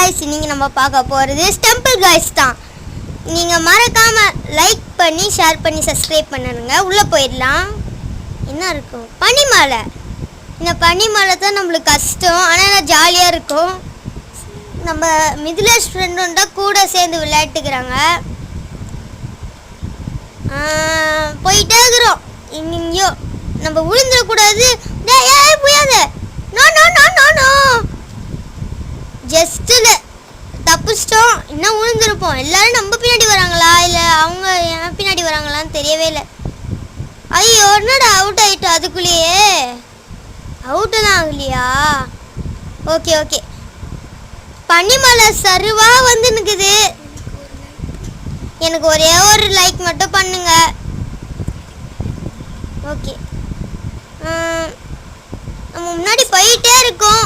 Guys இன்னைக்கு நம்ம பார்க்க போறது டெம்பிள் गाइस தான். நீங்க மறக்காம லைக் பண்ணி ஷேர் பண்ணி சப்ஸ்கிரைப் பண்ணுங்க. உள்ள போயிடலாம். என்ன இருக்கும்? பனிமலை. இந்த பனிமலை தான் நம்மளுக்கு கஷ்டம், ஆனா ஜாலியா இருக்கும். நம்ம மிதிலேஷ் ஃப்ரெண்டோட கூட சேர்ந்து விளையாட்டுக்கிறாங்க. போயிட்டே இருக்கிறோம். இங்கேயோ நம்ம விழுந்துடக்கூடாது. ஏய் புரியாது. No no no no no ஜஸ்ட்டில் தப்பிச்சிட்டோம். இன்னும் விழுந்துருப்போம். எல்லாரும் நம்ம பின்னாடி வராங்களா இல்லை அவங்க என் பின்னாடி வராங்களான்னு தெரியவே இல்லை. ஐயோ என்னடா அவுட் ஆகிட்டோம். அதுக்குள்ளேயே அவுட்டெல்லாம் ஆகலையா? Okay okay. பனிமலை சருவா வந்து நிற்குது. எனக்கு ஒரே ஒரு லைக் மட்டும் பண்ணுங்க. ஓகே, நம்ம முன்னாடி போயிட்டே இருக்கோம்.